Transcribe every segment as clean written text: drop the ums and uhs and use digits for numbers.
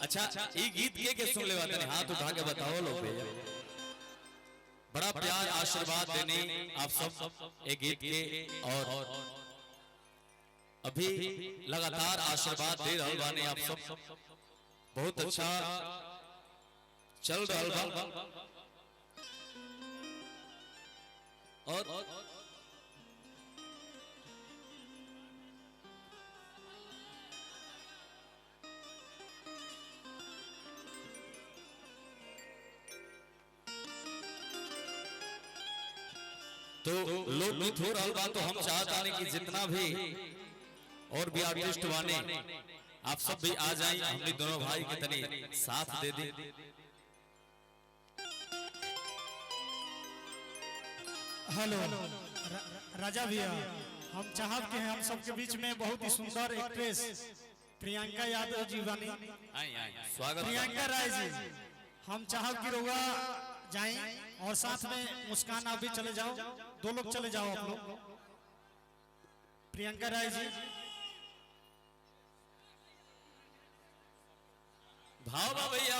अच्छा ये गीत के सुन ले वाले हाथ उठा के बताओ लोग भैया। बड़ा प्यार आशीर्वाद देने आप सब एक गीत के और अभी लगातार आशीर्वाद दे रहे बाने आप सब। बहुत अच्छा चल रहा बा और तो लोग गीत हो रहा बा तो हम चाहता नहीं कि जितना भी और भी आर्टिस्ट बने आप सब भी आ जाएं, हमने दोनों भाई के तनी साथ दे दी। हेलो राजा भैया, हम चाहब के हम सबके बीच में बहुत ही सुंदर एक्ट्रेस प्रियंका यादव जी बनी। स्वागत प्रियंका राय जी, हम चाहब कि रोगा जाएं और साथ में मुस्कान आप भी चले जाओ, दो लोग चले जाओ आप लोग। प्रियंका राय जी भाव बा भैया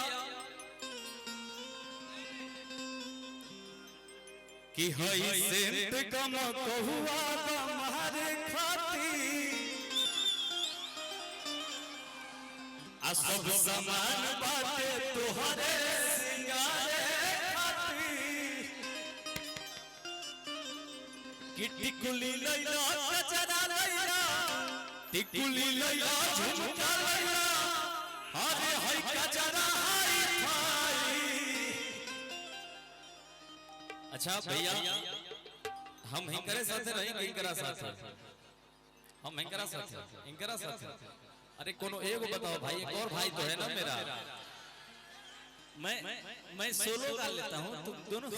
कि हई सेंट कम कहुआ हमारे खाती आ सब समान बाटे तोहरे सिंगारे खाती कि टिकुली लैला कचरा लैला टिकुली लैला झुमका लैला अरे हई कचरा हई खाई। अच्छा भैया हम हिंकरे साथे रहेंगे, हिंकरा साथे हम हिंकरा साथे हिंकरा साथे। अरे कोनो एगो बताओ भाई, एक और भाई तो है ना मेरा। मैं सोलो गा लेता हूँ, तुम दोनों।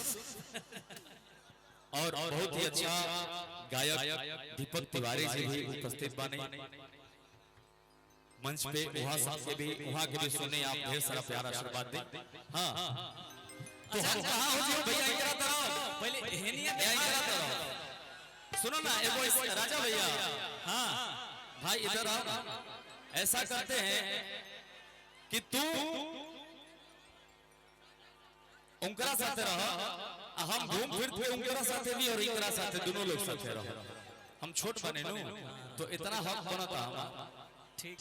और बहुत ही अच्छा गायक दीपक तिवारी जी भी उपस्थित बने मंच पे। वहाँ के भी सुने आप, ढेर सारा प्यार आशीर्वाद दें। हाँ तो हम कहाँ हो जी भैया, इधर आता रहो पहले, हेनिया इधर आता रहो। सुनो ना एगो राजा भैया, हाँ भाई इधर आओ। ऐसा करते हैं कि तू उनकरा साथे रहो, हम घूम फिर के उनकरा साथे भी और इनकरा साथे दोनों लोग साथे रहो। हम छोट बने नु तो इतना हक बनता हमारा। ठीक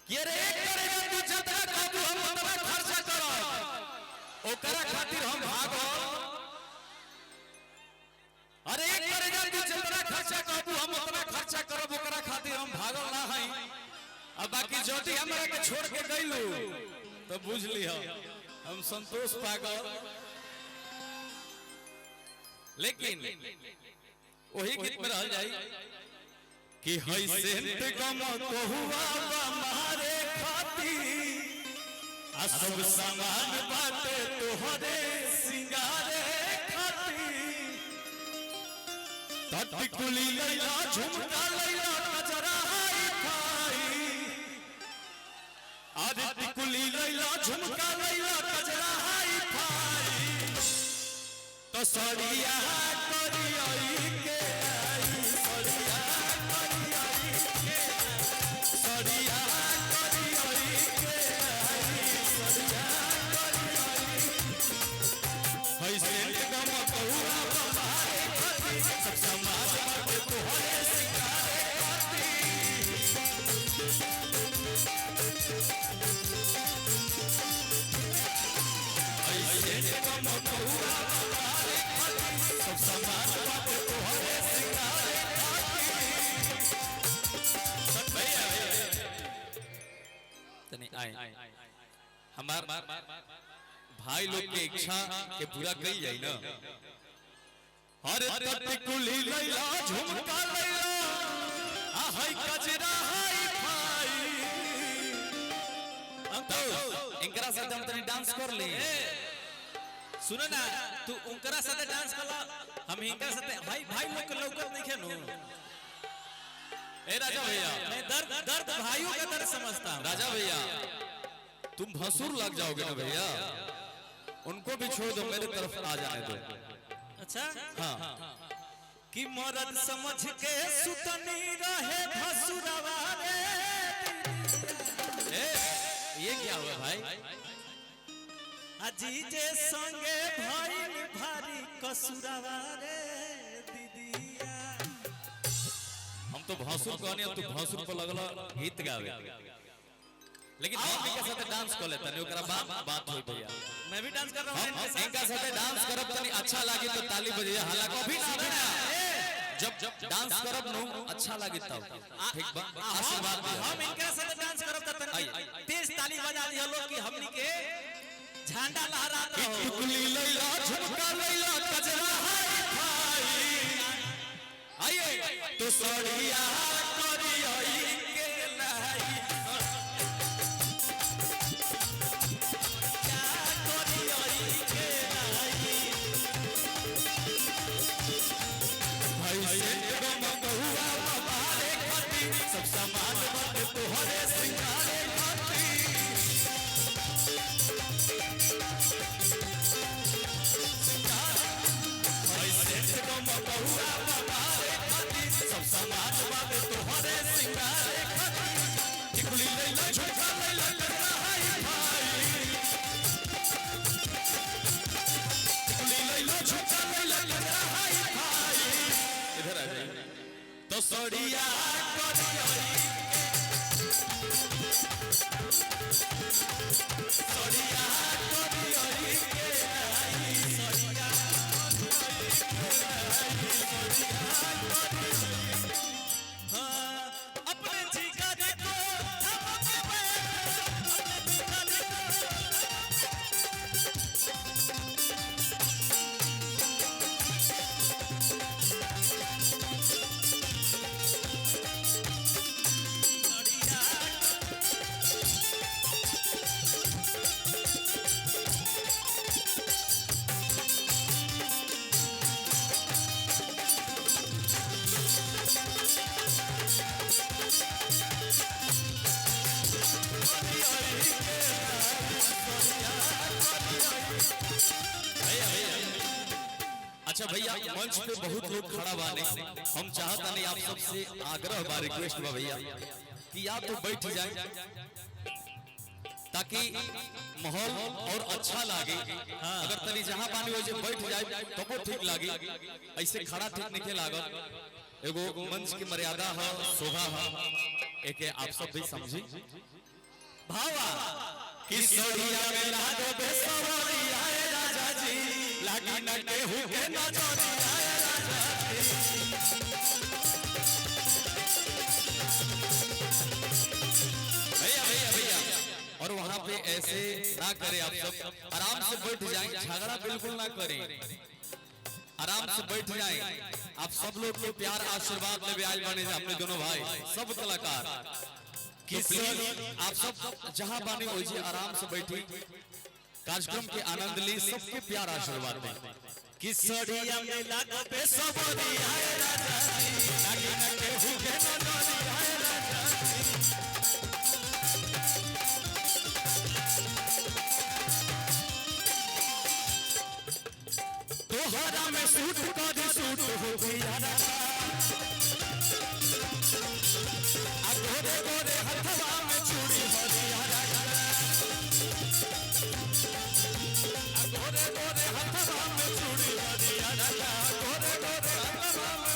ये रे करेगा तू जतना काबू हम उतना खर्चा करो, ओकरा खातिर हम भागो। अरे करेगा तू जतना खर्चा काबू हम उतना खर्चा करब, ओकरा खातिर हम भागल ना हई। अब बाकी जोटी हमरा के छोड़ के गइलू तो बुझ लियो हम संतोष पागल। लेकिन वही गीत में रह जाई कि हई सेंट गम कहुआ हमारे खाती आ सब सामान बाटे तोहरे सिंगारे खाती। टिकुली लैला झुमका लैला कजरा हाई खाई, अरे टिकुली लैला झुमका लैला कजरा हाई खाई। तो सड़िया करियई के आई, सड़िया करियई के आई, सड़िया करियई के आई, सड़िया करियई। हई सेंट गम कहुआ हमारे खाती सब समाज बाटे तोहरे सिंगारे खाती। हई सेंट गम कहुआ हमारे खाती सब समाज बाटे तोहरे सिंगारे खाती। सब भैया तनी आए हमार भाई लोग के इच्छा के पूरा कई जाई ना। अरे टिकुली लैला झुमका लैला आ हई कजरा हई खाई। हम तो इनकरा साथे हम तनी डांस कर ले। सुनो ना तू उनकरा साथे डांस करला, हम इनकरा साथे भाई लोग के लौकत नहीं खेनु। ए राजा भैया मैं दर्द भाइयों का दर्द समझता हूं। राजा भैया तुम भसुर लग जाओगे ना भैया, उनको भी छोड़ दो, मेरे तरफ आ जाने दो। अच्छा हाँ कि मरद समझ के सुतनी रहे भसुरवा रे क्या हुआ भाई? अजी जे संगे भइल भारी कसुरवा रे दीदिया। हम तो भासुर कहनी, तू भासुर पर लगल गीत गावे, लेकिन हम इनके साथ डांस कर लेता नहीं, ओकरा बात होई भैया। मैं भी डांस कर रहा हूं हम इनका साथ डांस करब तनी अच्छा लागी तो ताली बजाइए, हालांकि अभी ना जब डांस करब नु अच्छा लागी तब ठीक बा, आशीर्वाद दे। हम इनके साथ डांस करब त तनी तेज ताली बजा दियो लोग कि हमनी के झंडा लहराता हो। टुकली लैला झुमका लैला कजरा हाय भाई, आइए तो सड़िया करियई के लाई, क्या करियई के लाई भाई से गम बहुआ बारे खाती, सब सामान बन तोहरे सिंगारे खाती, सब समाज बाबे तोहरे सिंगारे खाती, टिकुली लैला झुमका लैला करना है भाई, टिकुली लैला झुमका लैला करना है भाई। इधर आ जाइए तो सड़िया करियई, सड़िया करियई के लाई, सड़िया अपने जिगर को थमके बैठ, अपने अच्छा भैया, मंच पे बहुत लोग खड़ा बाने, हम चाहता नहीं आप सबसे आग्रह बा, रिक्वेस्ट बा भैया कि आप तो बैठ जाए ताकि माहौल और अच्छा लागे। अगर तनी जहां पानी हो जाए बैठ जाए तो वो ठीक लागे, ऐसे खड़ा ठीक नहीं लागत। एगो मंच की मर्यादा है, शोभा है, एक आप सब भी समझी। भावा कि सड़िया में लागो बेसवरिया राजा जी, लागी न केहू के नजरिया राजा जी, भैया भैया भैया। और वहां पे ऐसे ना करें, आप सब आराम से बैठ जाएं, झगड़ा बिल्कुल ना करें, आराम से बैठ जाएं। आप सब लोग के प्यार आशीर्वाद लेवे आए बने अपने दोनों भाई सब कलाकार, आप सब जहां बानी हो जी आराम से बैठी, कार्यक्रम के आनंद ली, सबके प्यार आशीर्वाद दें। कि सड़िया में लागो बेसवरिया राजा जी, लागी न केहू के नजरिया राजा जी, तोहरा में सूट कर सूट हो गया राजा, आ गोरे गोरे हथवा में चूड़ी हो गया राजा, आ गोरे गोरे हथवा में चूड़ी हो गया राजा, गोरे गोरे हथवा में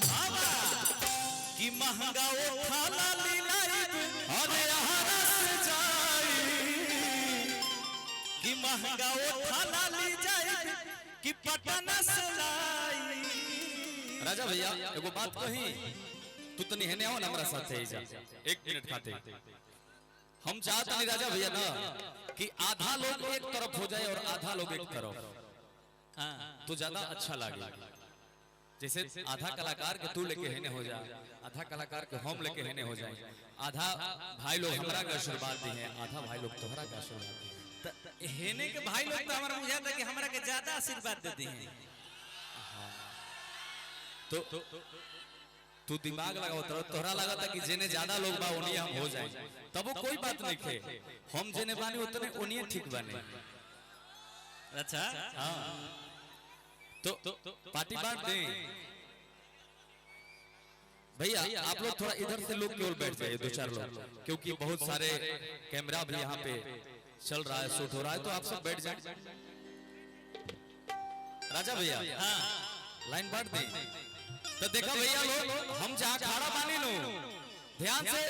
बाबा कि महंगा ओ थाला लीलाई, अरे यहाँ से जाई, कि महंगा ओ थाला ली जाई, कि पटना से लाई। राजा भैया एगो बात कही, तू तनी हेने आओ ना हमरा साथे जा, एक मिनट खाते। हम चाहते नहीं राजा भैया ना कि आधा लोग एक तरफ हो जाए और आधा लोग एक तरफ, तो ज्यादा अच्छा लगे। जैसे आधा कलाकार के तू लेके हेने हो जा, आधा कलाकार के हम लेके हेने हो जाए, आधा भाई लोग हमरा का आशीर्वाद दी है, आधा भाई लोग तोहरा का आशीर्वाद दी है। हेने के भाई लोग तो हमारा बुझाता कि हमरा के ज्यादा आशीर्वाद देते हैं। तो तू दिमाग लगाओ, तोहरा लगा था कि जेने ज्यादा लोग बा उन्हीं हम हो जाए, तब वो कोई बात नहीं थे, हम जेने बानी उतने उन्हीं ठीक बने। अच्छा हाँ तो पार्टी बांट दें। भैया आप लोग थोड़ा इधर से लोग केवल बैठ जाइए, 2-4 लोग, क्योंकि बहुत सारे कैमरा भी यहाँ पे चल रहा है, शूट हो रहा है, तो आप सब बैठ जाए। राजा भैया हाँ लाइन बांट दी तो देखा भैया लोग, हम जहाँ खड़ा बानी नो ध्यान से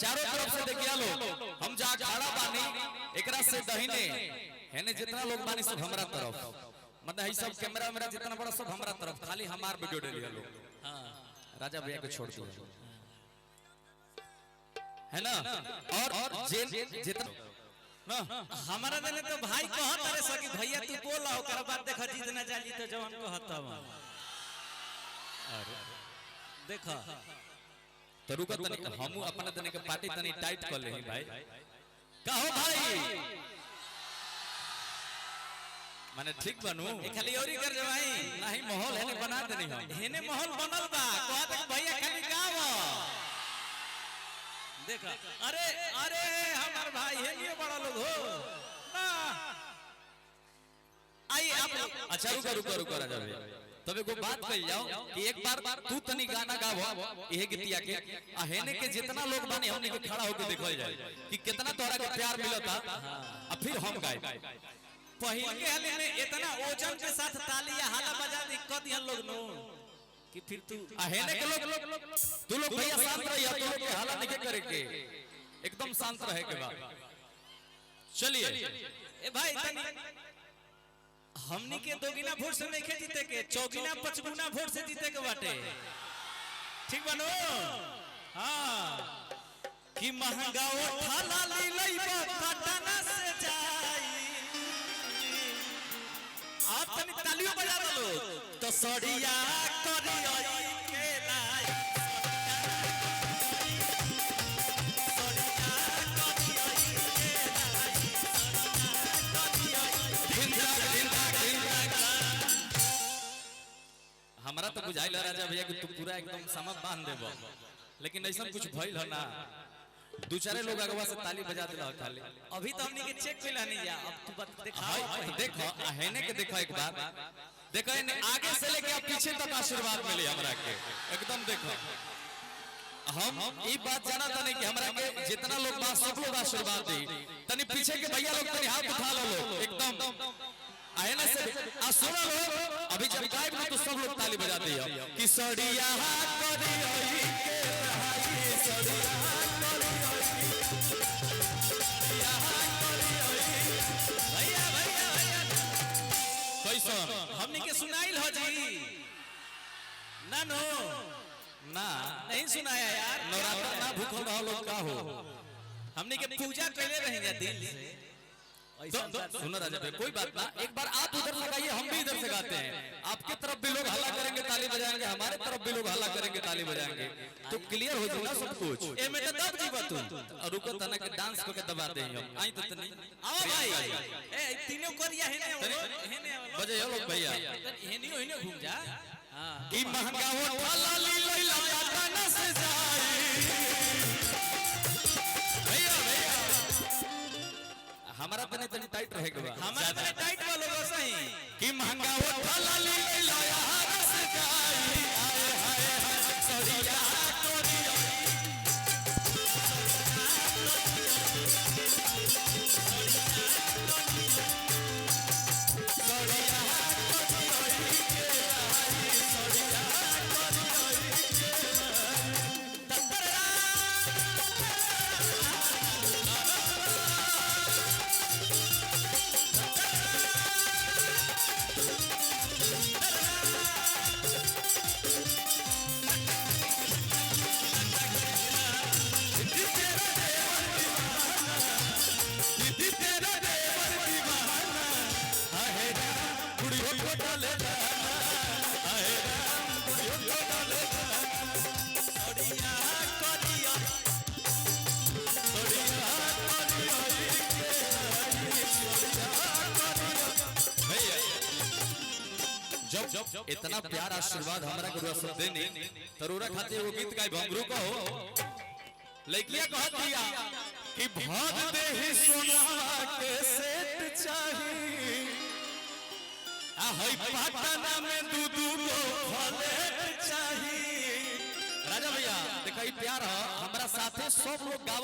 चारों तरफ से देखिए लोग, हम जहाँ खड़ा बानी एकरा से दहिने है ने जितना लोग बानी सब हमारा तरफ, मतलब है सब कैमरा मेरा जितना बड़ा सब हमारा तरफ, खाली हमार वीडियो डालिए लोग। हाँ राजा भैया को छोड़ दिया है ना, और जितना ना हमारा देने तो भाई कहत अरे सकी भैया तू बोल ओकर बाद देखा जीत ना जाली तो जवान को हतम अरे देखा तो रुका तनी हम अपने तने के पार्टी तनी टाइट कर लेही भाई, कहो भाई माने ठीक बनू खाली औरी कर जवाई नहीं माहौल है बना देनी हम हेने माहौल बनल बा कहत भैया खाली गाव देखा अरे अरे हमार भाई है ये बड़ा लोग हो ना आई आप अच्छा रुका राजा भैया, तब एगो बात कह जाओ कि एक बार तू तनी गाना गावो यही गीतिया के हेने के जितना लोग बानी हमने के खड़ा होके देखल जाए कि कितना तोहरा के प्यार मिलता, अब फिर हम गाए पहिल के हाल में इतना ओजन के साथ ताली या हाला बजा दी कद यहां लोग नो कि फिर तू हेने के लोग तू लोग भैया शांत रहिए, तू लोग के हाला नहीं करे के, एकदम शांत रहे के बाद चलिए। ए भाई तनी हमनी के दोगुना वोट से नहीं जीते के, चौगुना 55 वोट से जीते के बाटे, ठीक बनो हाँ कि महंगा उठा ली लइबा पटना से जाई आप तनी तालियों बजा लो तो सड़िया करियई के लाई हमारा तो बुझाइल राजा भैया कि तू पूरा एकदम समझ बांध देबो, लेकिन ऐसा कुछ भइल है ना, 2-4 लोग अगवा से ताली बजा दिला खाली, अभी तो हमनी के चेक कइला नहीं जा, अब तू बात देखो देखो हेने के देखो एक बार देखो इन्हें आगे से लेके आप पीछे तक आशीर्वाद मिले हमरा के एकदम देखो, हम ये बात जाना था नहीं कि हमरा के जितना लोग बात सब लोग आशीर्वाद दी, तनी पीछे के भैया लोग तनी हाथ उठा लो लोग एकदम आहे ना से आ सुनो लोग, अभी जब गायब ना तो सब लोग ताली बजा दियो कि सड़िया करियई के भाई सड़िया भैया भैया भैया कैसन हमनी के सुनाइल हो जी ना नो ना नहीं सुनाया यार, नवरात्र ना भूखल रहो लोग का हो, हमनी के पूजा कैले रहेंगे दिल से सुनो राजा भाई कोई बात ना, एक बार आप उधर से गाइए हम भी इधर से गाते हैं, आपके तरफ भी लोग हल्ला करेंगे ताली बजाएंगे, हमारे तरफ भी लोग हल्ला करेंगे ताली बजाएंगे, तो क्लियर हो जाएगा सब कुछ। ए में तो दब जीवा तू और रुको तना के डांस को के दबा दे हम आई तो तनी आओ भाई ए तीनों करिया हेने बजे लोग भैया हेनी ओहिने घूम जा हां ई महंगा उठा ली लैला पटना से जाई भैया भैया हमारा तने तनी टाइट रहेगा बा हमारा तने टाइट वालो बस सही कि महंगा उठा ली लैला यहाँ से जाई आए हाय हाय सड़िया जब इतना प्यार आशीर्वाद हमरा गुरु सब देने तरोरा खाते वो गीत गाय भंगरू को हो लइकिया कहत दिया कि भाग दे ही सोना के सेट चाही आ हई पटना में दू दू गो फ्लैट चाही राजा भैया कई प्यार है हमरा साथे सब लोग गावत